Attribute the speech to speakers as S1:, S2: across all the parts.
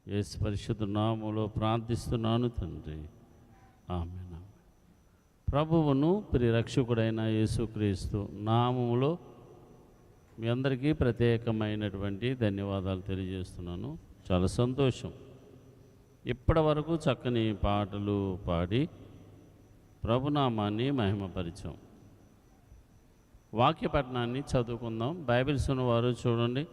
S1: యేసు పరిశుద్ధ నామములో ప్రార్థిస్తున్నాను తండ్రి, ఆమేన్. ప్రభువును ప్రియరక్షకుడైన యేసుక్రీస్తు నామములో మీ అందరికీ ప్రత్యేకమైనటువంటి ధన్యవాదాలు తెలియజేస్తున్నాను. చాలా సంతోషం. ఇప్పటి వరకు చక్కని పాటలు పాడి ప్రభునామాన్ని మహిమపరిచాం. వాక్యపట్నాన్ని చదువుకుందాం. బైబిల్స్ ఉన్నవారు చూడండి.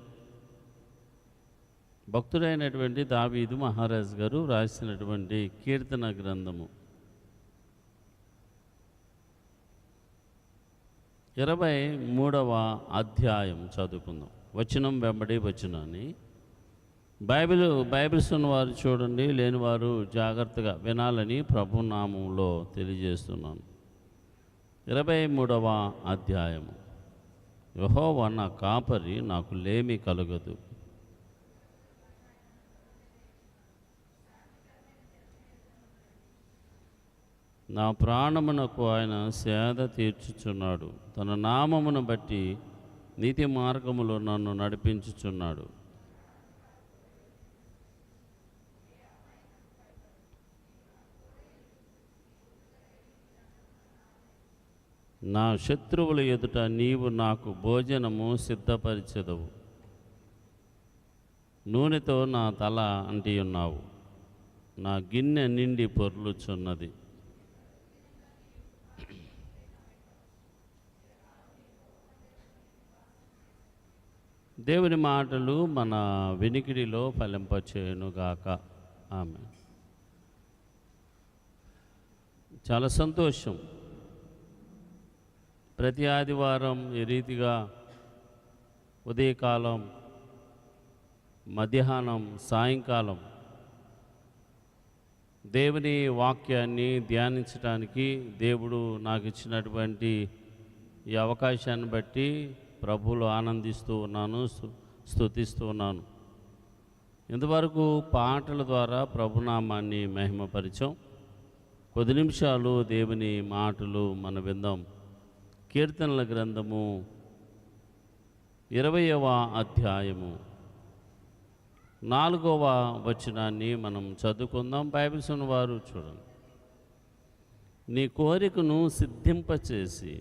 S1: భక్తుడైనటువంటి దావీదు మహారాజు గారు రాసినటువంటి కీర్తన గ్రంథము 23వ అధ్యాయం చదువుకుందాం. వచనం వెంబడి వచనాన్ని బైబిల్స్ ఉన్నవారు చూడండి, లేనివారు జాగ్రత్తగా వినాలని ప్రభు నామంలో తెలియజేస్తున్నాను. 23వ అధ్యాయము. యెహోవా నా కాపరి, నాకు లేమి కలుగదు. నా ప్రాణమునకు ఆయన సేద తీర్చుచున్నాడు. తన నామమును బట్టి నీతి మార్గములో నన్ను నడిపించుచున్నాడు. నా శత్రువుల ఎదుట నీవు నాకు భోజనము సిద్ధపరిచెదవు. నూనెతో నా తల అంటి ఉన్నావు. నా గిన్నె నిండి పొర్లుచున్నది. దేవుని మాటలు మన వినికిడిలో ఫలింపచేయునుగాక. ఆమేన్. చాలా సంతోషం. ప్రతి ఆదివారం ఈ రీతిగా ఉదయకాలం, మధ్యాహ్నం, సాయంకాలం దేవుని వాక్యాన్ని ధ్యానించడానికి దేవుడు నాకు ఇచ్చినటువంటి ఈ అవకాశాన్ని బట్టి ప్రభువులో ఆనందిస్తూ ఉన్నాను, స్తుతిస్తూ ఉన్నాను. ఇంతవరకు పాటల ద్వారా ప్రభునామాన్ని మహిమపరిచాం. కొద్ది నిమిషాలు దేవుని మాటలు మన విందాం. కీర్తనల గ్రంథము 20వ అధ్యాయము 4వ వచనాన్ని మనం చదువుకుందాం. బైబిల్స్ ఉన్నవారు చూడండి. నీ కోరికను సిద్ధింపచేసి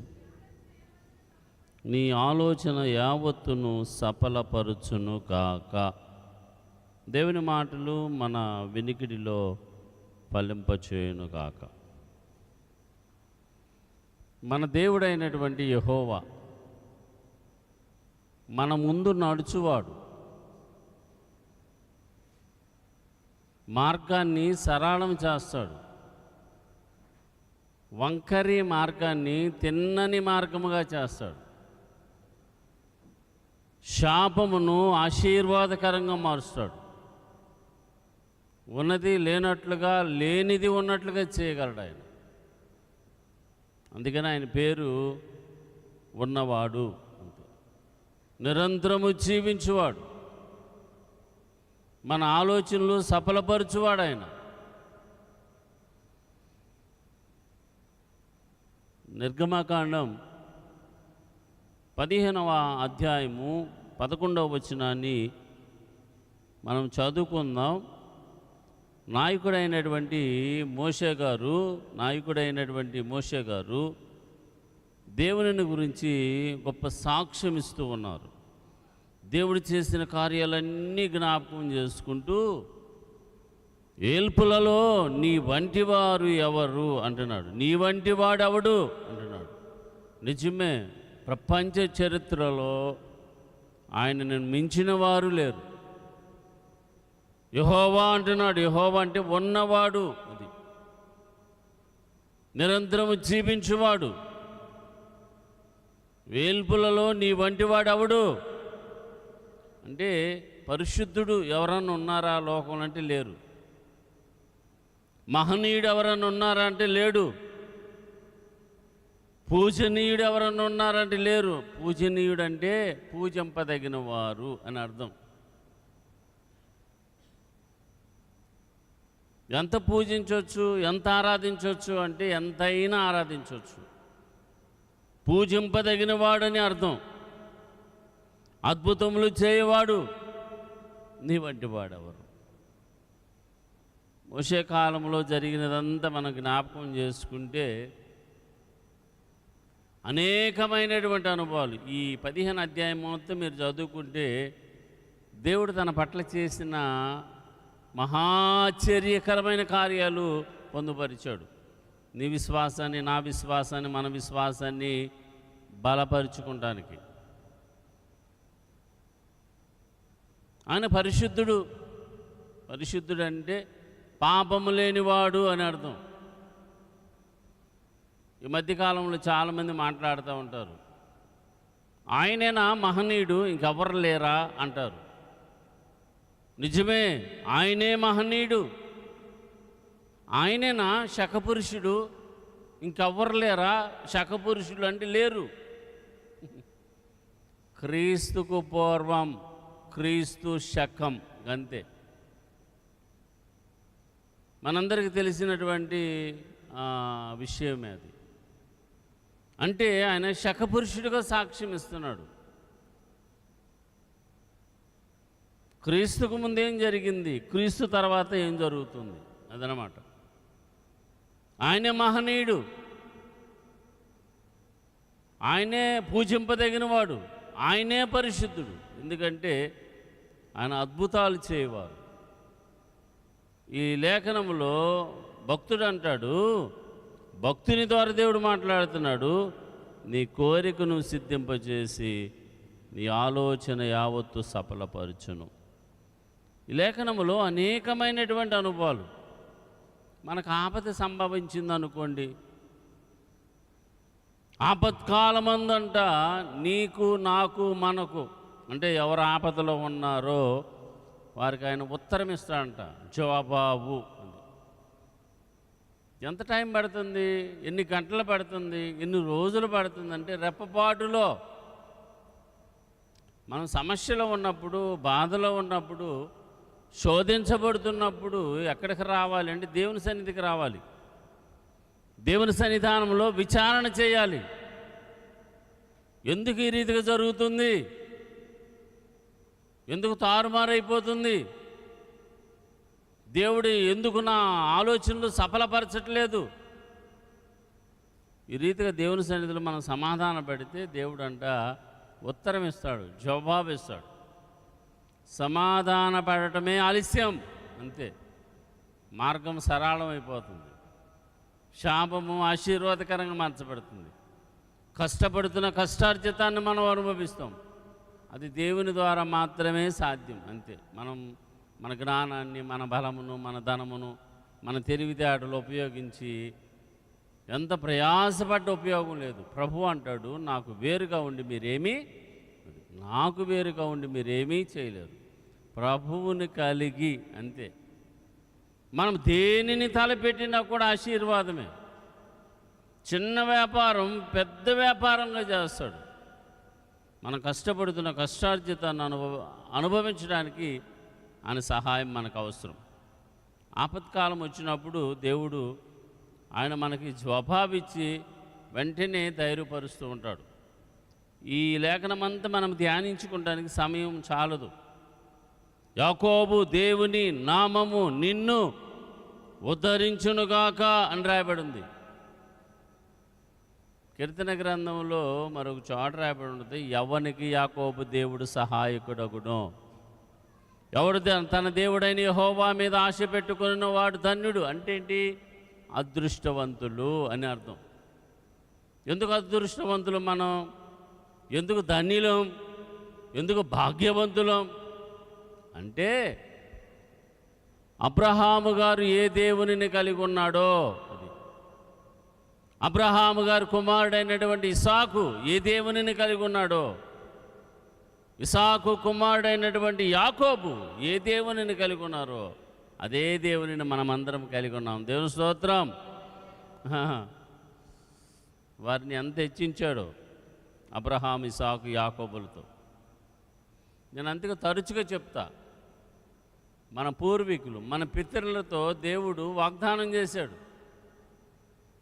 S1: నీ ఆలోచన యావత్తును సఫలపరుచును గాక. దేవుని మాటలు మన వినికిడిలో ఫలింపచేయును గాక. మన దేవుడైనటువంటి యెహోవా మన ముందు నడుచువాడు. మార్గాన్ని సరళం చేస్తాడు. వంకరి మార్గాన్ని తిన్నని మార్గముగా చేస్తాడు. శాపమును ఆశీర్వాదకరంగా మారుస్తాడు. ఉన్నది లేనట్లుగా, లేనిది ఉన్నట్లుగా చేయగలడు ఆయన. అందుకని ఆయన పేరు ఉన్నవాడు. నిరంతరము జీవించువాడు. మన ఆలోచనలు సఫలపరచువాడు ఆయన. నిర్గమకాండం 15వ అధ్యాయము 11వ వచనాన్ని మనం చదువుకుందాం. నాయకుడైనటువంటి మోషే గారు దేవుని గురించి గొప్ప సాక్ష్యం ఇస్తూ ఉన్నారు. దేవుడు చేసిన కార్యాలన్నీ జ్ఞాపకం చేసుకుంటూ, ఏల్పులలో నీ వంటివారు ఎవరు అంటున్నాడు. నీ వంటి వాడెవడు అంటున్నాడు. నిజమే, ప్రపంచ చరిత్రలో ఆయనను మించిన వారు లేరు. యెహోవా అంటున్నాడు. యెహోవా అంటే ఉన్నవాడు, అది నిరంతరము జీవించువాడు. వేల్పులలో నీ వంటివాడెవడు అంటే పరిశుద్ధుడు ఎవరన్నా ఉన్నారా లోకంలో అంటే లేరు. మహనీయుడు ఎవరన్నా ఉన్నారా అంటే లేడు. పూజనీయుడు ఎవరన్నా ఉన్నారంటే లేరు. పూజనీయుడు అంటే పూజింపదగిన వారు అని అర్థం. ఎంత పూజించవచ్చు, ఎంత ఆరాధించవచ్చు అంటే ఎంతైనా ఆరాధించవచ్చు. పూజింపదగిన వాడని అర్థం. అద్భుతములు చేయవాడు నీ వంటి వాడెవరు? మోషే కాలంలో జరిగినదంతా మనం జ్ఞాపకం చేసుకుంటే అనేకమైనటువంటి అనుభవాలు ఈ 15 అధ్యాయం మొత్తం మీరు చదువుకుంటే దేవుడు తన పట్ల చేసిన మహాచర్యకరమైన కార్యాలు పొందుపరిచాడు. నీ విశ్వాసాన్ని, నా విశ్వాసాన్ని, మన విశ్వాసాన్ని బలపరుచుకుంటానికి. ఆయన పరిశుద్ధుడు. పరిశుద్ధుడు అంటే పాపము లేనివాడు అని అర్థం. ఈ మధ్యకాలంలో చాలామంది మాట్లాడుతూ ఉంటారు, ఆయనేనా మహనీయుడు, ఇంకెవరు లేరా అంటారు. నిజమే, ఆయనే మహనీయుడు, ఆయనేనా శకపురుషుడు, ఇంకెవ్వరు లేరా శకపురుషుడు అంటే లేరు. క్రీస్తుకు పూర్వం క్రీస్తు శకం అంతే. మనందరికీ తెలిసినటువంటి విషయమే అది. అంటే ఆయన శకపురుషుడిగా సాక్ష్యం ఇస్తున్నాడు. క్రీస్తుకు ముందేం జరిగింది, క్రీస్తు తర్వాత ఏం జరుగుతుంది అదనమాట. ఆయనే మహనీయుడు, ఆయనే పూజింపదగినవాడు, ఆయనే పరిశుద్ధుడు. ఎందుకంటే ఆయన అద్భుతాలు చేయవారు. ఈ లేఖనంలో భక్తుడు అంటాడు, భక్తుని ద్వారా దేవుడు మాట్లాడుతున్నాడు, నీ కోరికను సిద్ధింపజేసి నీ ఆలోచన యావత్తు సఫలపరచును. ఈ లేఖనములో అనేకమైనటువంటి అనుభవాలు. మనకు ఆపద సంభవించిందనుకోండి, ఆపత్కాలమందంట నీకు, నాకు, మనకు అంటే ఎవరు ఆపదలో ఉన్నారో వారికి ఆయన ఉత్తరం ఇస్తాడంట, జవాబాబు. ఎంత టైం పడుతుంది, ఎన్ని గంటలు పడుతుంది, ఎన్ని రోజులు పడుతుంది అంటే రెప్పపాటులో. మనం సమస్యలో ఉన్నప్పుడు, బాధలో ఉన్నప్పుడు, శోధించబడుతున్నప్పుడు ఎక్కడికి రావాలి అంటే దేవుని సన్నిధికి రావాలి. దేవుని సన్నిధానంలో విచారణ చేయాలి. ఎందుకు ఈ రీతిగా జరుగుతుంది, ఎందుకు తారుమారైపోతుంది, దేవుడు ఎందుకు నా ఆలోచనలు సఫలపరచట్లేదు. ఈ రీతిగా దేవుని సన్నిధిలో మనం సమాధాన పెడితే దేవుడు అంట ఉత్తరం ఇస్తాడు, జవాబు ఇస్తాడు. సమాధాన పడటమే ఆలస్యం, అంతే. మార్గం సరళం అయిపోతుంది, శాపము ఆశీర్వాదకరంగా మార్చబడుతుంది. కష్టపడుతున్న కష్టార్జితాన్ని మనం అనుభవిస్తాం. అది దేవుని ద్వారా మాత్రమే సాధ్యం, అంతే. మన జ్ఞానాన్ని, మన బలమును, మన ధనమును, మన తెలివితేటలు ఉపయోగించి ఎంత ప్రయాసపడ్డ ఉపయోగం లేదు. ప్రభు అంటాడు, నాకు వేరుగా ఉండి మీరేమీ చేయలేరు. ప్రభువుని కలిగి, అంతే. మనం దేనిని తలపెట్టినా కూడా ఆశీర్వాదమే. చిన్న వ్యాపారం పెద్ద వ్యాపారంగా చేస్తాడు. మనం కష్టపడుతున్న కష్టార్జితాన్ని అనుభవించడానికి ఆయన సహాయం మనకు అవసరం. ఆపత్కాలం వచ్చినప్పుడు దేవుడు ఆయన మనకి జవాబిచ్చి వెంటనే ధైర్యపరుస్తూ ఉంటాడు. ఈ లేఖనమంతా మనం ధ్యానించుకోవడానికి సమయం చాలదు. యాకోబు దేవుని నామము నిన్ను ఉద్ధరించునుగాక అని రాయబడింది. కీర్తన గ్రంథంలో మరొక చోట రాయబడి ఉంటుంది, ఎవనికి యాకోబు దేవుడు సహాయకుడగును. ఎవడు తన దేవుడైన యెహోవా మీద ఆశ పెట్టుకున్న వాడు ధన్యుడు. అంటే ఏంటి, అదృష్టవంతులు అని అర్థం. ఎందుకు అదృష్టవంతులు మనం, ఎందుకు ధన్యులం, ఎందుకు భాగ్యవంతులం అంటే అబ్రహాము గారు ఏ దేవునిని కలిగి ఉన్నాడో, అది అబ్రహాము గారు కుమారుడైనటువంటి ఇసాకు ఏ దేవునిని కలిగి ఉన్నాడో, ఇసాకు కుమారుడైనటువంటి యాకోబు ఏ దేవునిని కలిగి ఉన్నారో అదే దేవునిని మనమందరం కలిగి ఉన్నాం. దేవుని స్తోత్రం. వారిని ఎంత హెచ్చించాడో అబ్రహాం, ఇసాకు, యాకోబులతో. నేను అందుకే తరచుగా చెప్తా, మన పూర్వీకులు, మన పితరులతో దేవుడు వాగ్దానం చేశాడు.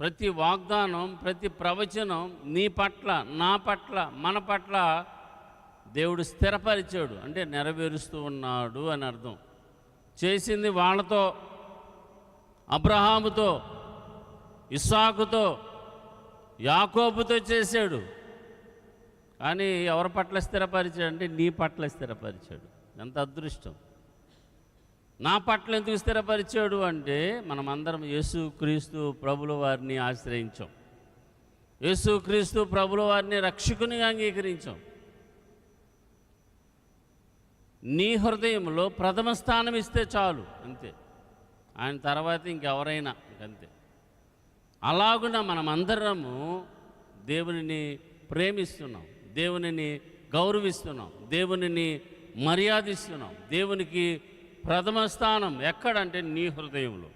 S1: ప్రతి వాగ్దానం, ప్రతి ప్రవచనం నీ పట్ల, నా పట్ల, మన పట్ల దేవుడు స్థిరపరిచాడు, అంటే నెరవేరుస్తూ ఉన్నాడు అని అర్థం. చేసింది వాళ్ళతో, అబ్రహాముతో, ఇస్సాకుతో, యాకోబుతో చేశాడు. కానీ ఎవరి పట్ల స్థిరపరిచాడు అంటే నీ పట్ల స్థిరపరిచాడు. ఎంత అదృష్టం! నా పట్ల ఎందుకు స్థిరపరిచాడు అంటే మనమందరం యేసుక్రీస్తు ప్రభుల వారిని ఆశ్రయించాం. యేసుక్రీస్తు ప్రభుల వారిని రక్షకునిగా అంగీకరించాం. నీ హృదయంలో ప్రథమ స్థానం ఇస్తే చాలు, అంతే. ఆయన తర్వాత ఇంకెవరైనా ఇంకంతే. అలాగున మనమందరము దేవునిని ప్రేమిస్తున్నాం, దేవునిని గౌరవిస్తున్నాం, దేవునిని మర్యాదిస్తున్నాం. దేవునికి ప్రథమ స్థానం ఎక్కడంటే నీ హృదయంలో.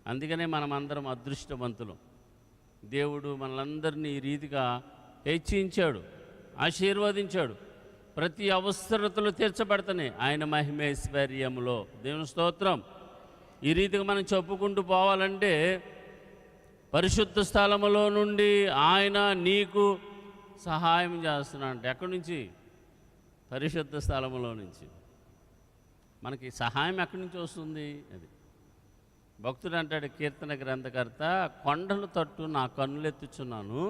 S1: అందుకనే మనమందరం అదృష్టవంతులం. దేవుడు మనలందరినీ ఈ రీతిగా హెచ్చించాడు, ఆశీర్వదించాడు. ప్రతి అవసరతలు తీర్చబడతాయి ఆయన మహిమేశ్వర్యములో. దేవుని స్తోత్రం. ఈ రీతిగా మనం చెప్పుకుంటూ పోవాలంటే పరిశుద్ధ స్థలములో నుండి ఆయన నీకు సహాయం చేస్తున్నాడు. ఎక్కడి నుంచి? పరిశుద్ధ స్థలములో నుంచి. మనకి సహాయం ఎక్కడి నుంచి వస్తుంది? అది భక్తుడు అంటాడు, కీర్తన గ్రంథకర్త, కొండలు తట్టు నా కన్నులెత్తుచున్నాను,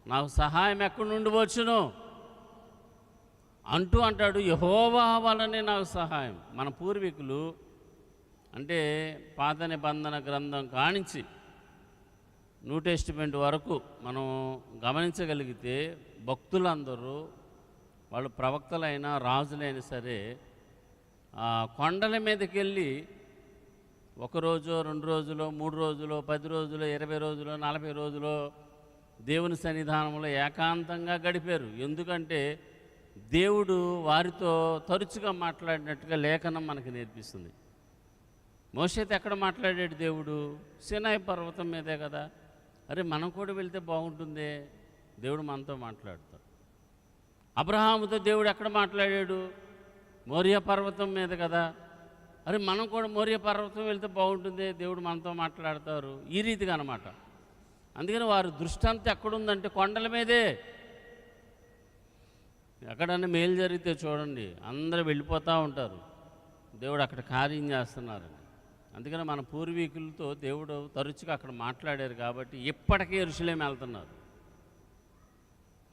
S1: నాకు సహాయం ఎక్కడి నుండి వచ్చును అంటాడు. యెహోవా వలనే నాకు సహాయం. మన పూర్వీకులు అంటే పాత నిబంధన గ్రంథం కానించి న్యూ టెస్టిమెంట్ వరకు మనం గమనించగలిగితే భక్తులందరూ, వాళ్ళు ప్రవక్తలైనా రాజులైనా సరే, కొండల మీదకి వెళ్ళి 1 రోజు 2 రోజులు 3 రోజులు 10 రోజులు 20 రోజులు 40 రోజులు దేవుని సన్నిధానంలో ఏకాంతంగా గడిపారు. ఎందుకంటే దేవుడు వారితో తరచుగా మాట్లాడినట్టుగా లేఖనం మనకు నేర్పిస్తుంది. మోషేతో ఎక్కడ మాట్లాడాడు దేవుడు? సీనాయి పర్వతం మీదే కదా. అరే మనం కూడా వెళ్తే బాగుంటుందే, దేవుడు మనతో మాట్లాడతాడు. అబ్రహాముతో దేవుడు ఎక్కడ మాట్లాడాడు? మోరియా పర్వతం మీద కదా. అరే మనం కూడా మోరియా పర్వతం వెళ్తే బాగుంటుంది, దేవుడు మనతో మాట్లాడతారు. ఈ రీతిగా అన్నమాట. అందుకని వారి దృష్టి అంతా ఎక్కడుందంటే కొండల మీదే. ఎక్కడన్నా మేలు జరిగితే చూడండి, అందరూ వెళ్ళిపోతూ ఉంటారు, దేవుడు అక్కడ కార్యం చేస్తున్నారని. అందుకని మన పూర్వీకులతో దేవుడు తరచుగా అక్కడ మాట్లాడారు కాబట్టి ఇప్పటికీ యెరూషలేము వెళ్తున్నారు.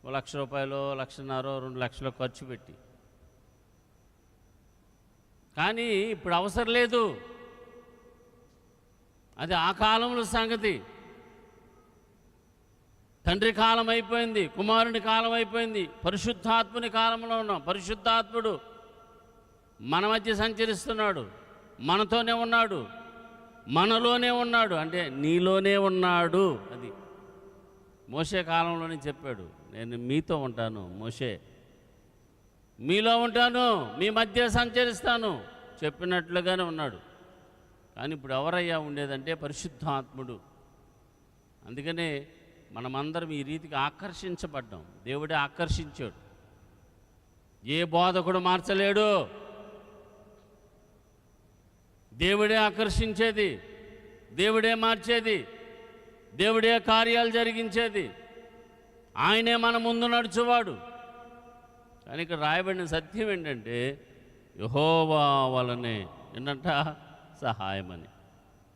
S1: ₹1,00,000, ₹1,50,000, ₹2,00,000 ఖర్చు పెట్టి. కానీ ఇప్పుడు అవసరం లేదు. అది ఆ కాలంలో సంగతి. తండ్రి కాలం అయిపోయింది, కుమారుని కాలం అయిపోయింది, పరిశుద్ధాత్ముని కాలంలో ఉన్నాం. పరిశుద్ధాత్ముడు మన మధ్య సంచరిస్తున్నాడు, మనతోనే ఉన్నాడు, మనలోనే ఉన్నాడు, అంటే నీలోనే ఉన్నాడు. అది మోషే కాలంలోనే చెప్పాడు, నేను మీతో ఉంటాను, మోషే మీలో ఉంటాను, మీ మధ్య సంచరిస్తాను చెప్పినట్లుగానే ఉన్నాడు. కానీ ఇప్పుడు ఎవరయ్యా ఉండేదంటే పరిశుద్ధాత్ముడు. అందుకనే మనమందరం ఈ రీతికి ఆకర్షించబడ్డాం. దేవుడే ఆకర్షించాడు. ఏ బోధకుడు మార్చలేడు, దేవుడే ఆకర్షించేది, దేవుడే మార్చేది, దేవుడే కార్యాలు జరిగించేది. ఆయనే మన ముందు నడుచువాడు. కానీ ఇక్కడ రాయబడిన సత్యం ఏంటంటే యెహోవా వలనే ఏంటంట సహాయమని.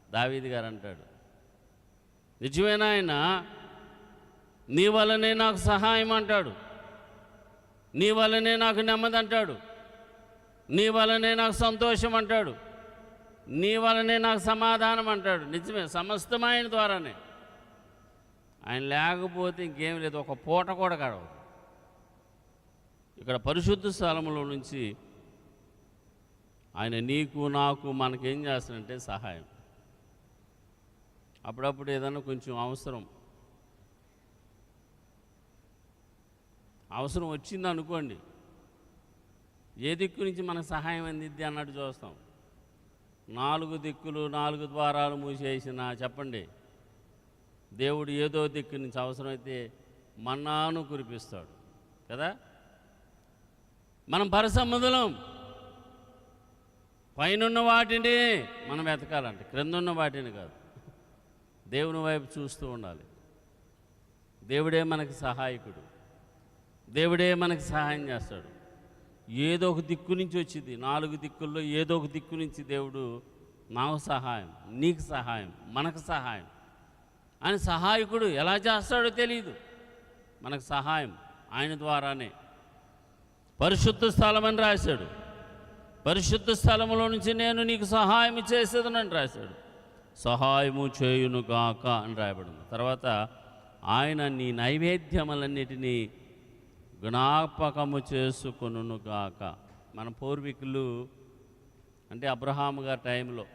S1: దావీదు గారు అంటాడు, నిజమైన ఆయన నీ వలనే నాకు సహాయం అంటాడు, నీ వలనే నాకు నెమ్మది అంటాడు, నీ వలనే నాకు సంతోషం అంటాడు, నీ వలనే నాకు సమాధానం అంటాడు. నిజమే, సమస్తం ఆయన ద్వారానే. ఆయన లేకపోతే ఇంకేం లేదు, ఒక పూట కూడా గడవదు. ఇక్కడ పరిశుద్ధ స్థలములో నుంచి ఆయన నీకు నాకు మనకేం చేస్తాడంటే సహాయం. అప్పుడప్పుడు ఏదైనా కొంచెం అవసరం వచ్చింది అనుకోండి, ఏ దిక్కు నుంచి మనకు సహాయం అందిద్ది అన్నట్టు చూస్తాం. 4 దిక్కులు 4 ద్వారాలు మూసేసిన చెప్పండి, దేవుడు ఏదో దిక్కు నుంచి అవసరమైతే మన్నాను కురిపిస్తాడు కదా. మనం పరసముద్రం పైనున్న వాటిని మనం వెతకాలంటే, క్రిందున్న వాటిని కాదు. దేవుని వైపు చూస్తూ ఉండాలి. దేవుడే మనకి సహాయకుడు, దేవుడే మనకి సహాయం చేస్తాడు. ఏదో ఒక దిక్కు నుంచి వచ్చింది, 4 దిక్కుల్లో ఏదో ఒక దిక్కు నుంచి దేవుడు నాకు సహాయం, నీకు సహాయం, మనకు సహాయం అని సహాయకుడు ఎలా చేస్తాడో తెలియదు. మనకు సహాయం ఆయన ద్వారానే. పరిశుద్ధ స్థలం అని రాశాడు. పరిశుద్ధ స్థలంలో నుంచి నేను నీకు సహాయం చేసేదనని రాశాడు. సహాయము చేయును గాక అని రాయబడింది. తర్వాత ఆయన నీ నైవేద్యములన్నిటినీ జ్ఞాపకము చేసుకొనును గాక. మన పూర్వీకులు అంటే అబ్రహాము గారి టైంలో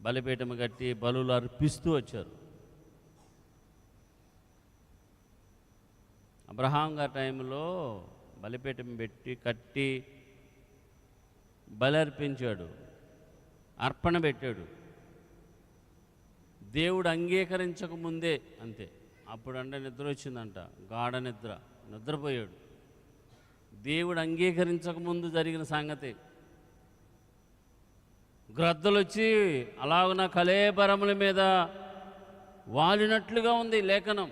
S1: బలిపీఠము కట్టి బలులు అర్పిస్తూ వచ్చారు. అబ్రహాం గారి టైంలో బలిపీఠం పెట్టి కట్టి బలి అర్పించాడు, అర్పణ పెట్టాడు. దేవుడు అంగీకరించక ముందే అంతే. అప్పుడంటే నిద్ర వచ్చిందంట, గాఢ నిద్ర, నిద్రపోయాడు. దేవుడు అంగీకరించక ముందు జరిగిన సంగతి. గ్రద్దలు వచ్చి అలాగున కళేబరముల మీద వాలినట్లుగా ఉంది లేఖనం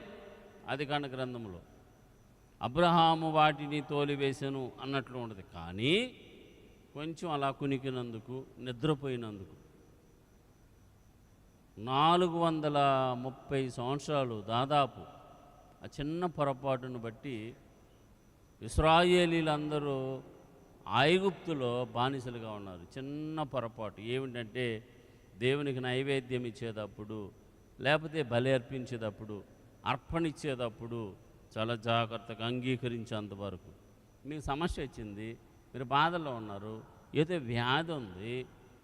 S1: ఆదికాండ గ్రంథంలో. అబ్రహాము వాటిని తోలివేసెను అన్నట్లు ఉండదు. కానీ కొంచెం అలా కునికినందుకు, నిద్రపోయినందుకు 430 సంవత్సరాలు దాదాపు ఆ చిన్న పొరపాటును బట్టి ఇశ్రాయేలీలందరూ ఐగుప్తులో బానిసలుగా ఉన్నారు. చిన్న పొరపాటు ఏమిటంటే దేవునికి నైవేద్యం ఇచ్చేటప్పుడు, లేకపోతే బలి అర్పించేటప్పుడు, అర్పణ ఇచ్చేటప్పుడు చాలా జాగ్రత్తగా అంగీకరించేంతవరకు. మీకు సమస్య వచ్చింది, మీరు బాధల్లో ఉన్నారు, ఏదో వ్యాధి ఉంది,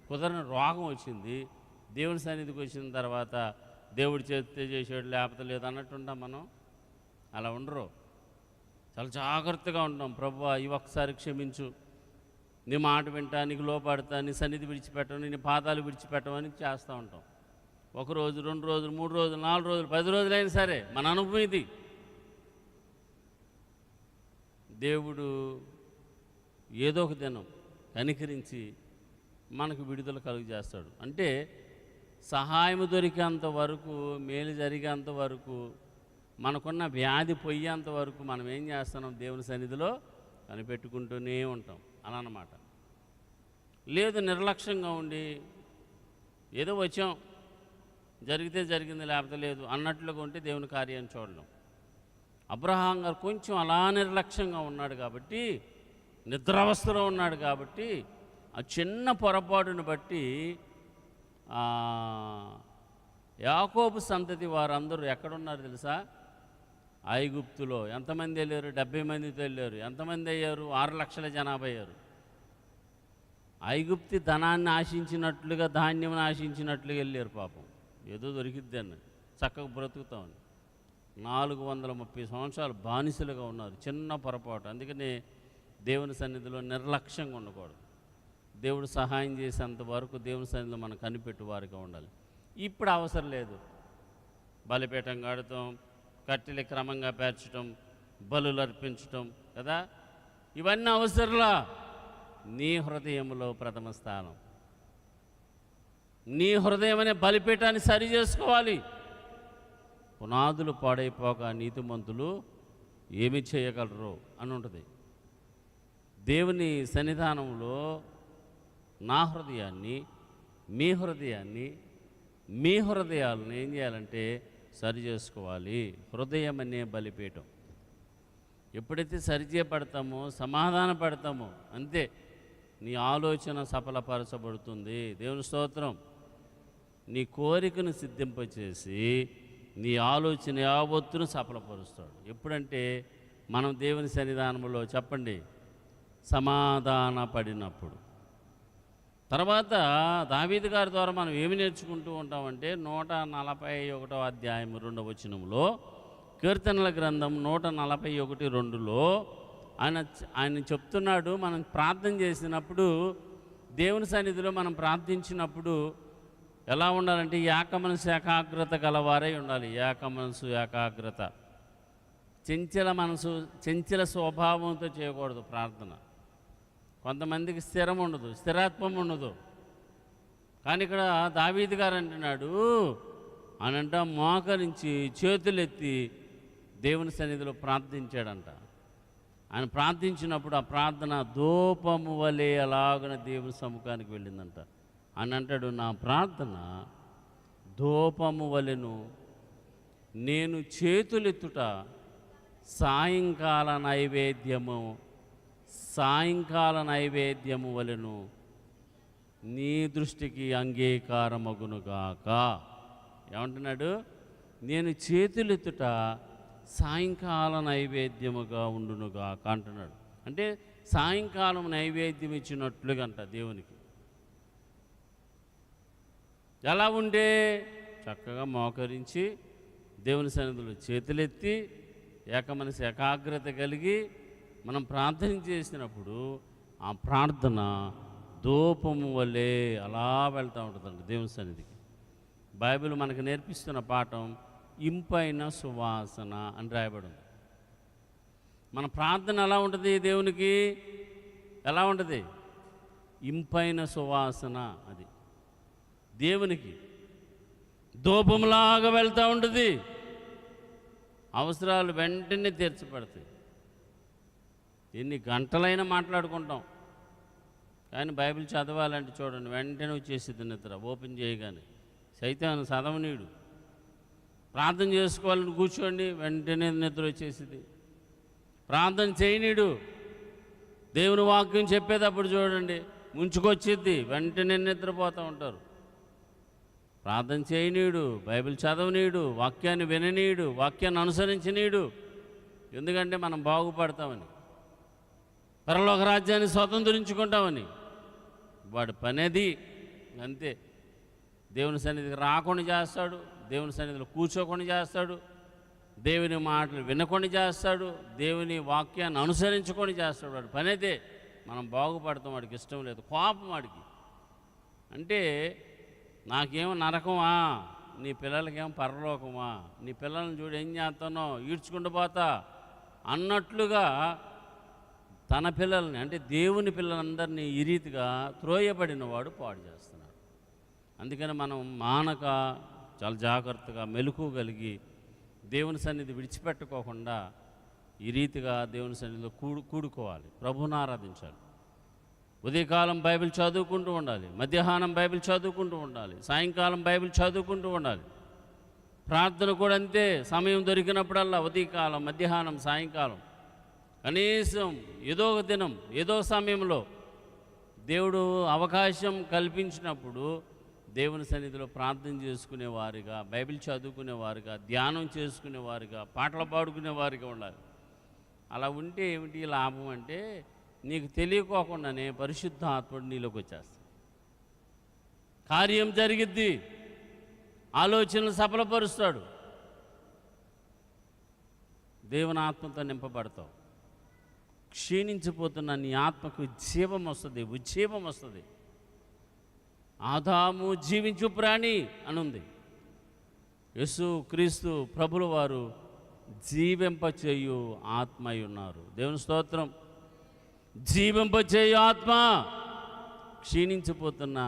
S1: కుదరని రోగం వచ్చింది, దేవుని సన్నిధికి వచ్చిన తర్వాత దేవుడు చేస్తే చేసాడు లేకపోతే లేదు అన్నట్టుంటాం మనం. అలా ఉండరు. చాలా జాగ్రత్తగా ఉంటాం. ప్రభువా ఈ ఒక్కసారి క్షమించు, నీ మాట వింటా, నీకు లోపడతా, నీ సన్నిధి విడిచిపెట్టను, నీ పాదాలు విడిచిపెట్టమని చేస్తూ ఉంటాం. 1 రోజు, 2 రోజులు, 3 రోజులు, 4 రోజులు, 10 రోజులైనా సరే మన అనుభవం ఇది. దేవుడు ఏదో ఒక దినం కనికరించి మనకు విడుదల కలుగు చేస్తాడు. అంటే సహాయం దొరికేంత వరకు, మేలు జరిగేంత వరకు, మనకున్న వ్యాధి పోయేంత వరకు మనం ఏం చేస్తున్నాం? దేవుని సన్నిధిలో కనిపెట్టుకుంటూనే ఉంటాం. అలా అన్నమాట. లేదు నిర్లక్ష్యంగా ఉండి ఏదో వచ్చాం, జరిగితే జరిగింది లేకపోతే లేదు అన్నట్లుగా ఉంటే దేవుని కార్యాన్ని చూడలేం. అబ్రహాం గారు కొంచెం అలా నిర్లక్ష్యంగా ఉన్నాడు కాబట్టి, నిద్రావస్థలో ఉన్నాడు కాబట్టి, ఆ చిన్న పొరపాటును బట్టి యాకోబు సంతతి వారందరూ ఎక్కడున్నారు తెలుసా? ఐగుప్తులో. ఎంతమంది వెళ్ళారు? 70 మందితో వెళ్ళారు. ఎంతమంది అయ్యారు? 6 లక్షల జనాభా అయ్యారు. ఐగుప్తి ధనాన్ని ఆశించినట్లుగా, ధాన్యం ఆశించినట్లుగా వెళ్ళారు. పాపం ఏదో దొరికిద్దని చక్కగా బ్రతుకుతామని 430 సంవత్సరాలు బానిసలుగా ఉన్నారు. చిన్న పొరపాటు. అందుకని దేవుని సన్నిధిలో నిర్లక్ష్యంగా ఉండకూడదు. దేవుడు సహాయం చేసేంత వరకు దేవుని సన్నిధిలో మనం కనిపెట్టు వారిగా ఉండాలి. ఇప్పుడు అవసరం లేదు. బలిపీఠం కడతాం, కట్టెలు క్రమంగా పేర్చడం, బలులు అర్పించటం కదా, ఇవన్నీ అవసరంలా. నీ హృదయంలో ప్రథమ స్థానం. నీ హృదయం అనే బలిపీఠాన్ని సరి చేసుకోవాలి. పునాదులు పాడైపోక నీతిమంతులు ఏమి చేయగలరు అని ఉంటుంది. దేవుని సన్నిధానంలో నా హృదయాన్ని, మీ హృదయాన్ని, మీ హృదయాలను ఏం చేయాలంటే సరి చేసుకోవాలి. హృదయం అనే బలిపీఠం ఎప్పుడైతే సరిచేయబడతామో, సమాధాన పడతామో అంతే నీ ఆలోచన సఫలపరచబడుతుంది. దేవుని స్తోత్రం. నీ కోరికను సిద్ధింపచేసి నీ ఆలోచన యావత్తును సఫలపరుస్తాడు. ఎప్పుడంటే మనం దేవుని సన్నిధానంలో చెప్పండి సమాధాన పడినప్పుడు. తర్వాత దావీదు గారి ద్వారా మనం ఏమి నేర్చుకుంటూ ఉంటామంటే 141వ అధ్యాయం 2వ వచనంలో, కీర్తనల గ్రంథం 141:2లో ఆయన చెప్తున్నాడు, మనం ప్రార్థన చేసినప్పుడు దేవుని సన్నిధిలో మనం ప్రార్థించినప్పుడు ఎలా ఉండాలంటే ఏక మనసు ఏకాగ్రత గలవారై ఉండాలి. ఏక మనసు ఏకాగ్రత. చంచల మనసు, చంచల స్వభావంతో చేయకూడదు ప్రార్థన. కొంతమందికి స్థిరం ఉండదు, స్థిరత్వం ఉండదు. కానీ ఇక్కడ దావీదు గారు అంటున్నాడు, అనంట మోకరించి చేతులెత్తి దేవుని సన్నిధిలో ప్రార్థించాడంట. ఆయన ప్రార్థించినప్పుడు ఆ ప్రార్థన ధూపము వలె అలాగున దేవుని సముఖానికి వెళ్ళిందంట. అని అంటాడు. నా ప్రార్థన ధూపము వలెను, నేను చేతులెత్తుట సాయంకాల నైవేద్యము వలెను నీ దృష్టికి అంగీకారమగునుగాక. ఏమంటున్నాడు? నేను చేతులెత్తుట సాయంకాల నైవేద్యముగా ఉండునుగాక అంటున్నాడు. అంటే సాయంకాలం నైవేద్యం ఇచ్చినట్లుగా అంట దేవునికి. ఎలా ఉంటే చక్కగా మోకరించి దేవుని సన్నిధిలో చేతులెత్తి ఏకమనసి ఏకాగ్రత కలిగి మనం ప్రార్థన చేసినప్పుడు ఆ ప్రార్థన ధూపము వల్లే అలా వెళ్తూ ఉంటుందండి దేవుని సన్నిధికి. బైబిల్ మనకు నేర్పిస్తున్న పాఠం ఇంపైన సువాసన అని రాయబడి ఉంది. మన ప్రార్థన ఎలా ఉంటుంది? దేవునికి ఎలా ఉంటుంది? ఇంపైన సువాసన. అది దేవునికి ధూపంలాగా వెళ్తూ ఉంటుంది. అవసరాలు వెంటనే తీర్చబడతాయి. ఎన్ని గంటలైనా మాట్లాడుకుంటాం, కానీ బైబిల్ చదవాలంటే చూడండి వెంటనే వచ్చేసింది నిద్ర. ఓపెన్ చేయగానే సైతాను చదవనీయుడు. ప్రార్థన చేసుకోవాలని కూర్చోండి, వెంటనే నిద్ర వచ్చేసింది. ప్రార్థన చేయనీడు. దేవుని వాక్యం చెప్పేటప్పుడు చూడండి ముంచుకొచ్చిద్ది, వెంటనే నిద్రపోతూ ఉంటారు. ప్రార్థన చేయనీయుడు, బైబిల్ చదవనీయుడు, వాక్యాన్ని విననీయుడు, వాక్యాన్ని అనుసరించనీయుడు. ఎందుకంటే మనం బాగుపడతామని, పరలోక రాజ్యాన్ని స్వతంత్రించుకుంటామని. వాడి పనేది అంతే. దేవుని సన్నిధికి రాకుండా చేస్తాడు, దేవుని సన్నిధిలో కూర్చోకుండా చేస్తాడు, దేవుని మాటలు వినకుండా చేస్తాడు, దేవుని వాక్యాన్ని అనుసరించుకొని చేస్తాడు. వాడి పనేదే. మనం బాగుపడతాం. వాడికి ఇష్టం లేదు, కోపం వాడికి. అంటే నాకేమో నరకమా, నీ పిల్లలకేమో పరలోకమా, నీ పిల్లల్ని చూడు ఏం చేస్తానో ఈడ్చుకుంటూ పోతా అన్నట్లుగా తన పిల్లల్ని, అంటే దేవుని పిల్లలందరినీ ఈ రీతిగా త్రోయబడిన వాడు పాడు చేస్తున్నాడు. అందుకని మనం మానక చాలా జాగ్రత్తగా మెలకువ కలిగి దేవుని సన్నిధి విడిచిపెట్టుకోకుండా ఈ రీతిగా దేవుని సన్నిధిలో కూడుకోవాలి, ప్రభువుని ఆరాధించాలి. ఉదయకాలం బైబిల్ చదువుకుంటూ ఉండాలి, మధ్యాహ్నం బైబిల్ చదువుకుంటూ ఉండాలి, సాయంకాలం బైబిల్ చదువుకుంటూ ఉండాలి. ప్రార్థన కూడా అంతే. సమయం దొరికినప్పుడల్లా ఉదయకాలం, మధ్యాహ్నం, సాయంకాలం కనీసం ఏదో ఒక దినం, ఏదో సమయంలో దేవుడు అవకాశం కల్పించినప్పుడు దేవుని సన్నిధిలో ప్రార్థన చేసుకునేవారుగా, బైబిల్ చదువుకునేవారుగా, ధ్యానం చేసుకునేవారుగా, పాటలు పాడుకునేవారుగా ఉండాలి. అలా ఉంటే ఏమిటి లాభం అంటే నీకు తెలియకోకుండానే పరిశుద్ధ ఆత్ముడు నీలోకి వచ్చేస్తాడు. కార్యం జరిగిద్ది, ఆలోచనలు సఫలపరుస్తాడు, దేవుని ఆత్మతో నింపబడతావు. క్షీణించిపోతున్న నీ ఆత్మకు జీవం వస్తుంది, ఉజ్జీవం వస్తుంది. ఆదాము జీవించు ప్రాణి అనుంది. యేసు క్రీస్తు ప్రభుల వారు జీవింపచేయు ఆత్మ అయి ఉన్నారు. దేవుని స్తోత్రం. జీవింపచేయు ఆత్మ. క్షీణించిపోతున్న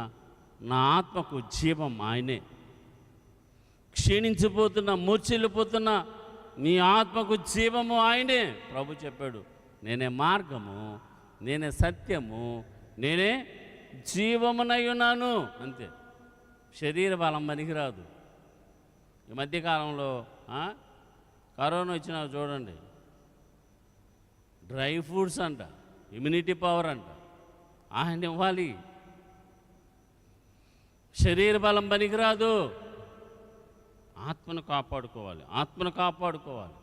S1: నా ఆత్మకు జీవం ఆయనే. క్షీణించిపోతున్న, మూర్ఛిల్లిపోతున్న నీ ఆత్మకు జీవము ఆయనే. ప్రభు చెప్పాడు, నేనే మార్గము, నేనే సత్యము, నేనే జీవమునై ఉన్నాను. అంతే. శరీర బలం పనికిరాదు. ఈ మధ్యకాలంలో కరోనా వచ్చినా చూడండి, డ్రై ఫ్రూట్స్ అంట, ఇమ్యూనిటీ పవర్ అంట, ఆయన ఇవ్వాలి. శరీర బలం పనికిరాదు. ఆత్మను కాపాడుకోవాలి, ఆత్మను కాపాడుకోవాలి.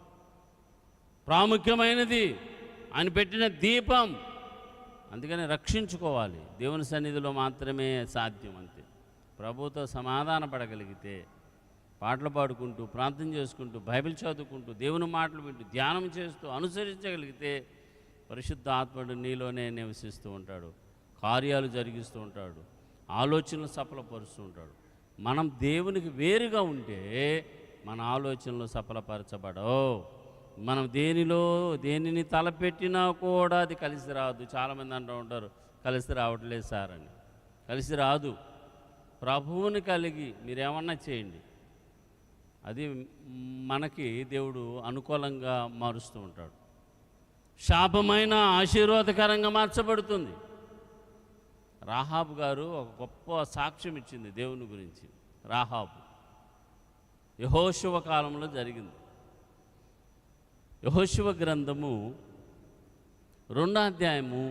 S1: ప్రాముఖ్యమైనది, ఆయన పెట్టిన దీపం. అందుకని రక్షించుకోవాలి. దేవుని సన్నిధిలో మాత్రమే సాధ్యం. అంతే. ప్రభుతో సమాధాన పడగలిగితే, పాటలు పాడుకుంటూ, ప్రార్థన చేసుకుంటూ, బైబిల్ చదువుకుంటూ, దేవుని మాటలు వింటూ, ధ్యానం చేస్తూ అనుసరించగలిగితే పరిశుద్ధ ఆత్ముడు నీలోనే నివసిస్తూ ఉంటాడు, కార్యాలు జరిగిస్తూ ఉంటాడు, ఆలోచనలు సఫలపరుస్తూ ఉంటాడు. మనం దేవునికి వేరుగా ఉంటే మన ఆలోచనలు సఫలపరచబడవు. మనం దేనిని తలపెట్టినా కూడా అది కలిసి రాదు. చాలామంది అంటూ ఉంటారు, కలిసి రావట్లేదు సార్ అని. కలిసి రాదు. ప్రభువుని కలిగి మీరేమన్నా చేయండి, అది మనకి దేవుడు అనుకూలంగా మారుస్తూ ఉంటాడు. శాపమైన ఆశీర్వాదకరంగా మార్చబడుతుంది. రాహాబు గారు ఒక గొప్ప సాక్ష్యం ఇచ్చింది దేవుని గురించి. రాహాబు యెహోషువ కాలంలో జరిగింది. యెహోషువ గ్రంథము 2వ అధ్యాయము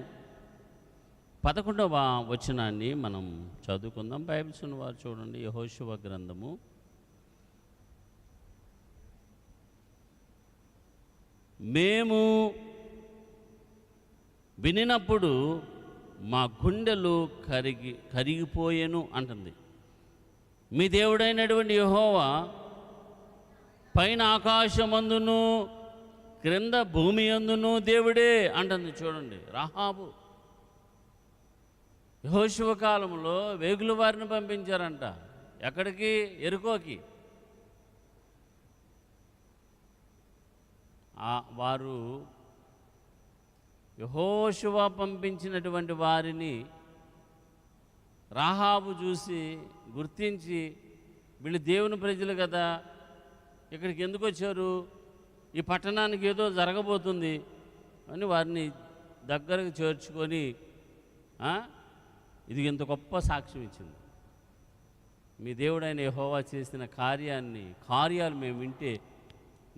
S1: 11వ వచనాన్ని మనం చదువుకుందాం. బైబిల్స్ ఉన్నవారు చూడండి. యెహోషువ గ్రంథము మేము వినినప్పుడు మా గుండెలు కరిగిపోయేను అంటుంది. మీ దేవుడైనటువంటి యెహోవా పైన ఆకాశమందును క్రింద భూమి అందును దేవుడే అంటుంది. చూడండి, రాహాబు యెహోషువ కాలంలో వేగుల వారిని పంపించారంట. ఎక్కడికి? యెరికోకి. వారు యెహోషువ పంపించినటువంటి వారిని రాహాబు చూసి గుర్తించి, వీళ్ళు దేవుని ప్రజలు కదా, ఇక్కడికి ఎందుకు వచ్చారు, ఈ పట్టణానికి ఏదో జరగబోతుంది అని వారిని దగ్గరకు చేర్చుకొని ఇది ఇంత గొప్ప సాక్ష్యం ఇచ్చింది. మీ దేవుడైన యెహోవా చేసిన కార్యాలు మేము వింటే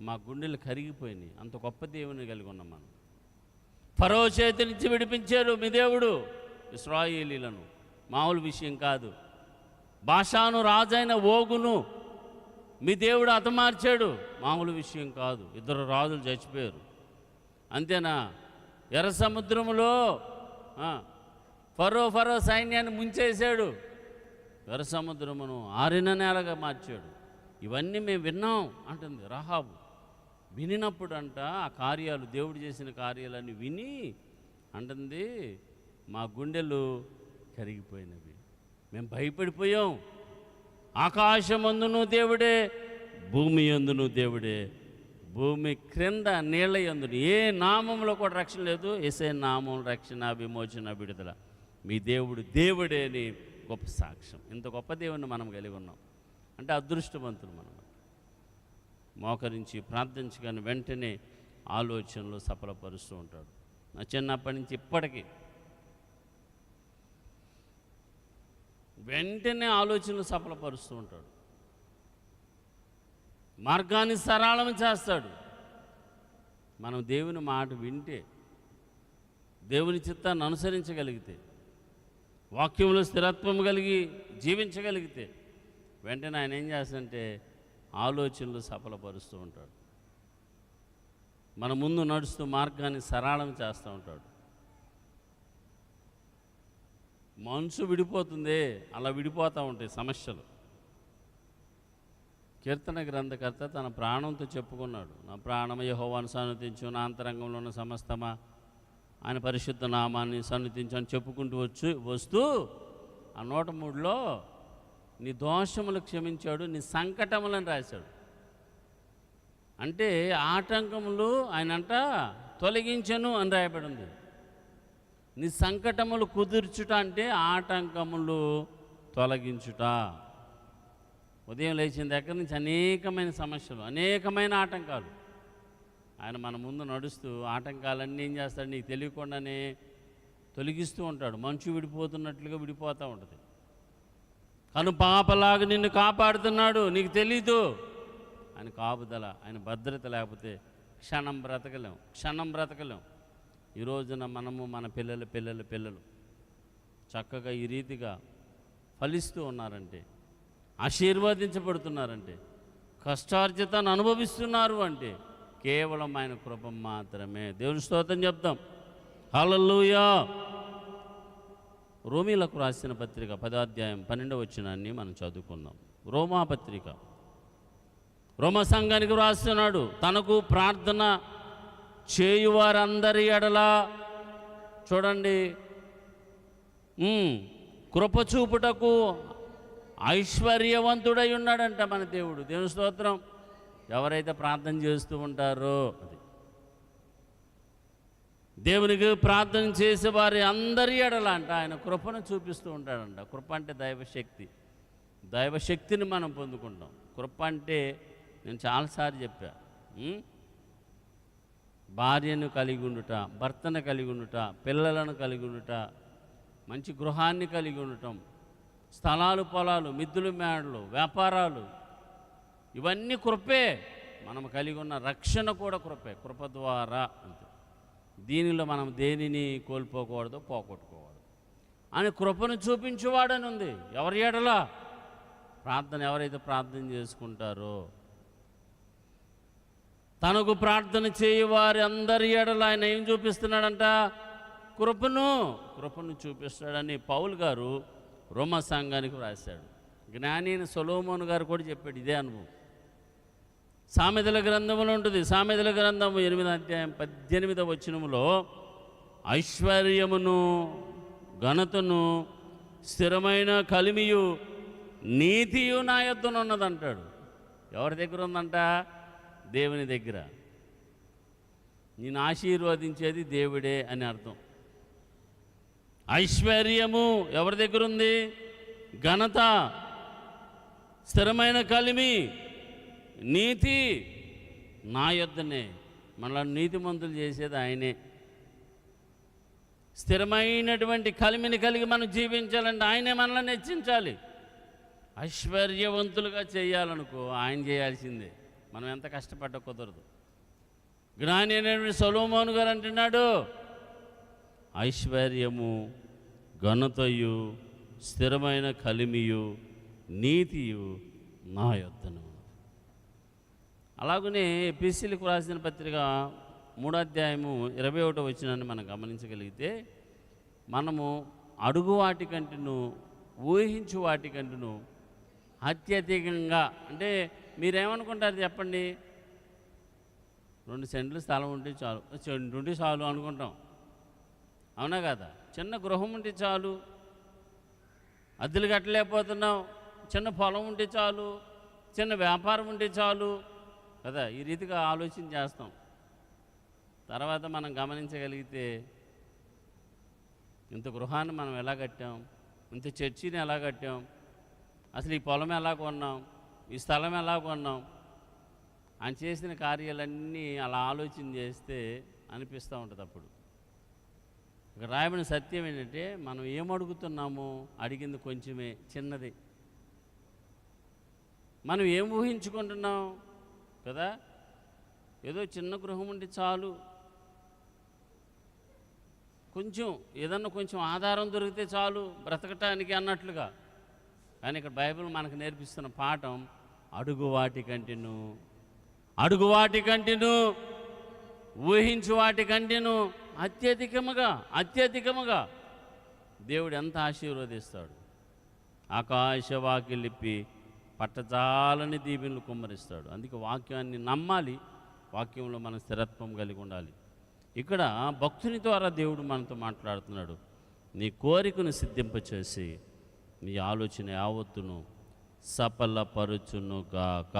S1: మా గుండెలు కరిగిపోయినాయి. అంత గొప్ప దేవుని కలిగి ఉన్నాం మనం. ఫరో చేతి నుంచి విడిపించారు మీ దేవుడు ఇశ్రాయేలీలను. మామూలు విషయం కాదు. బాషాను రాజైన ఓగును మీ దేవుడు హతమార్చాడు. మామూలు విషయం కాదు. 2 రాజులు చచ్చిపోయారు. అంతేనా? ఎర్ర సముద్రములో ఫరో సైన్యాన్ని ముంచేశాడు. ఎర్ర సముద్రమును ఆరిన నేలగా మార్చాడు. ఇవన్నీ మేము విన్నాం అంటుంది రాహాబు. వినినప్పుడు అంట ఆ కార్యాలు, దేవుడు చేసిన కార్యాలన్నీ విని అంటుంది, మా గుండెలు కరిగిపోయినవి, మేము భయపడిపోయాం. ఆకాశమందును దేవుడే, భూమి యందును దేవుడే, భూమి క్రింద నీళ్ళ యందును ఏ నామంలో కూడా రక్షణ లేదు. యేసయ్య నామం రక్షణ, విమోచన, విడుదల. మీ దేవుడు దేవుడే అని గొప్ప సాక్ష్యం. ఇంత గొప్ప దేవుని మనం కలిగి ఉన్నాం అంటే అదృష్టవంతులు మనం. మోకరించి ప్రార్థించగానే వెంటనే ఆలోచనలు సఫలపరుస్తూ ఉంటాడు. నా చిన్నప్పటి నుంచి ఇప్పటికీ వెంటనే ఆలోచనలు సఫలపరుస్తూ ఉంటాడు. మార్గాన్ని సరళం చేస్తాడు. మనం దేవుని మాట వింటే, దేవుని చిత్తాన్ని అనుసరించగలిగితే, వాక్యంలో స్థిరత్వం కలిగి జీవించగలిగితే వెంటనే ఆయన ఏం చేస్తాడంటే ఆలోచనలు సఫలపరుస్తూ ఉంటాడు. మన ముందు నడుస్తూ మార్గాన్ని సరళం చేస్తూ ఉంటాడు. మనసు విడిపోతుంది, అలా విడిపోతూ ఉంటాయి సమస్యలు. కీర్తన గ్రంథకర్త తన ప్రాణంతో చెప్పుకున్నాడు, నా ప్రాణమ యెహోవాను సన్నుతించు, నా అంతరంగంలో ఉన్న సమస్తమా ఆయన పరిశుద్ధ నామాన్ని సన్నుతించు అని చెప్పుకుంటూ వస్తూ ఆ 103లో నీ దోషములు క్షమించాడు, నీ సంకటములను రాశాడు. అంటే ఆటంకములు ఆయనంట తొలగించను అని రాయబడి ఉంది. నీ సంకటములు కుదుర్చుట అంటే ఆటంకములు తొలగించుట. ఉదయం లేచిన దగ్గర నుంచి అనేకమైన సమస్యలు, అనేకమైన ఆటంకాలు. ఆయన మన ముందు నడుస్తూ ఆటంకాలన్నీ ఏం చేస్తాడు, నీకు తెలియకుండానే తొలగిస్తూ ఉంటాడు. మంచు విడిపోతున్నట్లుగా విడిపోతూ ఉంటుంది. కను పాపలాగా నిన్ను కాపాడుతున్నాడు, నీకు తెలీదు. ఆయన కాపుదల, ఆయన భద్రత లేకపోతే క్షణం బ్రతకలేం. ఈ రోజున మనము మన పిల్లలు చక్కగా ఈ రీతిగా ఫలిస్తూ ఉన్నారంటే, ఆశీర్వదించబడుతున్నారంటే, కష్టార్జితాన్ని అనుభవిస్తున్నారు అంటే కేవలం ఆయన కృప మాత్రమే. దేవుని స్తోత్రం చెప్తాం. హల్లెలూయా. రోమీలకు రాసిన పత్రిక 10వ అధ్యాయం 12వ వచనాన్ని మనం చదువుకుందాం. రోమా పత్రిక, రోమ సంఘానికి రాస్తున్నాడు. తనకు ప్రార్థన చేయువారందరి ఎడల చూడండి కృపచూపుటకు ఐశ్వర్యవంతుడై ఉన్నాడంట మన దేవుడు. దేవుని స్తోత్రం. ఎవరైతే ప్రార్థన చేస్తూ ఉంటారో, అది దేవునికి ప్రార్థన చేసేవారి అందరి ఎడల అంట ఆయన కృపను చూపిస్తూ ఉంటాడంట. కృప అంటే దైవశక్తిని మనం పొందుకుంటాం. కృప అంటే నేను చాలాసార్లు చెప్పా, భార్యను కలిగి ఉండుట, భర్తను కలిగి ఉండుట, పిల్లలను కలిగి ఉండుట, మంచి గృహాన్ని కలిగి ఉండటం, స్థలాలు, పొలాలు, మిద్దులు, మేడలు, వ్యాపారాలు, ఇవన్నీ కృపే. మనం కలిగి ఉన్న రక్షణ కూడా కృపే, కృప ద్వారా అంతే. దీనిలో మనం దేనిని కోల్పోకూడదు, పోగొట్టుకోకూడదు అని కృపను చూపించేవాడని ఉంది. ఎవరి ఎడలా? ప్రార్థన ఎవరైతే ప్రార్థన చేసుకుంటారో, తనకు ప్రార్థన చేయవారి అందరి ఎడల ఆయన ఏం చూపిస్తున్నాడంట? కృపను చూపిస్తాడని పౌలు గారు రోమ సంఘానికి రాశాడు. జ్ఞాని అయిన సొలొమోను గారు కూడా చెప్పాడు ఇదే అనుభవం. సామెతల గ్రంథంలో ఉంటుంది. సామెతల గ్రంథము 8వ అధ్యాయం 18వ వచనములో ఐశ్వర్యమును, ఘనతను, స్థిరమైన కలిమియు, నీతియు నా యొద్దనున్నదంటాడు. ఎవరి దగ్గర ఉందంట? దేవుని దగ్గర. నేను ఆశీర్వదించేది దేవుడే అని అర్థం. ఐశ్వర్యము ఎవరి దగ్గర ఉంది? ఘనత, స్థిరమైన కలిమి, నీతి నా యొద్దనే. మనల్ని నీతిమంతులు చేసేది ఆయనే. స్థిరమైనటువంటి కలిమిని కలిగి మనం జీవించాలంటే ఆయనే మనల్ని హెచ్చించాలి. ఐశ్వర్యవంతులుగా చేయాలనుకో ఆయన చేయాల్సిందే, మనం ఎంత కష్టపడ్డ కుదరదు. జ్ఞాని అయినటువంటి సొలొమోను గారు అంటున్నాడు, ఐశ్వర్యము, ఘనతయు, స్థిరమైన కలిమియు, నీతియు నా యొద్దను. అలాగనే ఎఫెసీయులకు రాసిన పత్రిక 3వ అధ్యాయము 21వ వచనాన్ని మనం గమనించగలిగితే, మనము అడుగు వాటి కంటేను, ఊహించు వాటి కంటేను అత్యధికంగా, అంటే మీరేమనుకుంటారు చెప్పండి? 2 సెంట్లు స్థలం ఉంటే చాలు, సెంటు ఉంటే చాలు అనుకుంటాం, అవునా కదా? చిన్న గృహం ఉంటే చాలు, అద్దెలు కట్టలేకపోతున్నాం, చిన్న పొలం ఉంటే చాలు, చిన్న వ్యాపారం ఉంటే చాలు కదా, ఈ రీతిగా ఆలోచన చేస్తాం. తర్వాత మనం గమనించగలిగితే ఇంత గృహాన్ని మనం ఎలా కట్టాం, ఇంత చర్చిని ఎలా కట్టాం, అసలు ఈ పొలం ఎలా కొన్నాం, ఈ స్థలం ఎలా కొన్నాం అని చేసిన కార్యాలన్నీ అలా ఆలోచన చేస్తే అనిపిస్తూ ఉంటుంది. అప్పుడు ఇక్కడ రాయబడిన సత్యం ఏంటంటే, మనం ఏమడుగుతున్నామో అడిగింది కొంచెమే, చిన్నది. మనం ఏం ఊహించుకుంటున్నాం కదా? ఏదో చిన్న గృహం ఉంటే చాలు, కొంచెం ఏదన్నా కొంచెం ఆధారం దొరికితే చాలు బ్రతకటానికి అన్నట్లుగా. కానీ ఇక్కడ బైబిల్ మనకు నేర్పిస్తున్న పాఠం అడుగు వాటి కంటేను, ఊహించు వాటి కంటేను అత్యధికముగా దేవుడు ఎంత ఆశీర్వదిస్తాడు. ఆకాశవాకిలిప్పి పట్టజాలని దీవెనలు కుమ్మరిస్తాడు. అందుకే వాక్యాన్ని నమ్మాలి, వాక్యంలో మన స్థిరత్వం కలిగి ఉండాలి. ఇక్కడ భక్తుని ద్వారా దేవుడు మనతో మాట్లాడుతున్నాడు. నీ కోరికను సిద్ధింపచేసి నీ ఆలోచన యావత్తును సఫలపరుచునుగాక.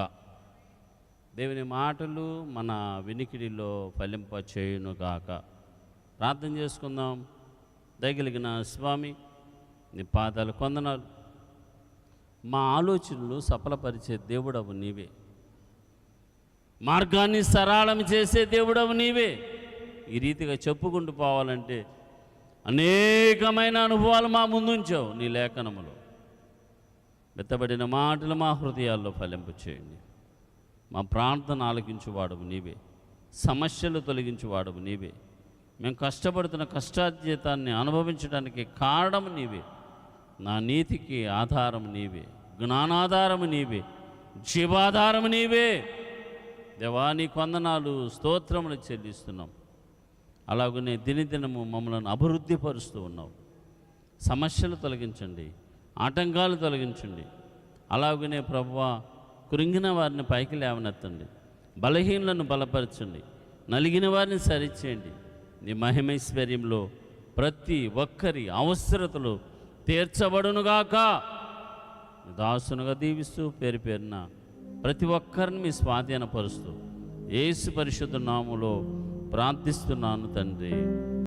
S1: దేవుని మాటలు మన వినికిడిలో ఫలింప చేయునుగాక. ప్రార్థన చేసుకుందాం. దయగలిగిన స్వామి, నీ పాదాలు కొందనాలు. మా ఆలోచనలు సఫలపరిచే దేవుడవు నీవే, మార్గాన్ని సరళం చేసే దేవుడవు నీవే. ఈ రీతిగా చెప్పుకుంటూ పోవాలంటే అనేకమైన అనుభవాలు మా ముందుంచావు. నీ లేఖనములో మెత్తబడిన మాటలు మా హృదయాల్లో ఫలింపు చేయండి. మా ప్రార్థన ఆలకించువాడవు నీవే, సమస్యలు తొలగించువాడవు నీవే. మేము కష్టపడుతున్న కష్టార్జితాన్ని అనుభవించడానికి కారణం నీవే. నా నీతికి ఆధారం నీవే, జ్ఞానాధారము నీవే, జీవాధారము నీవే. దేవా నీ వందనాలు, స్తోత్రములు చెల్లిస్తున్నాం. అలాగనే దినదినము మమ్మల్ని అభివృద్ధిపరుస్తూ ఉన్నావు. సమస్యలు తొలగించండి, ఆటంకాలు తొలగించండి. అలాగనే ప్రభువా, కృంగిన వారిని పైకి లేవనెత్తండి, బలహీనులను బలపరచండి, నలిగిన వారిని సరిచేయండి. నీ మహిమైశ్వర్యంలో ప్రతి ఒక్కరి అవసరతలు తీర్చబడునుగాక. దాసునుగా దీవిస్తూ పేరు పేరున ప్రతి ఒక్కరిని మీ స్వాధీనపరుస్తూ యేసు పరిశుద్ధ నామములో ప్రార్థిస్తున్నాను తండ్రి.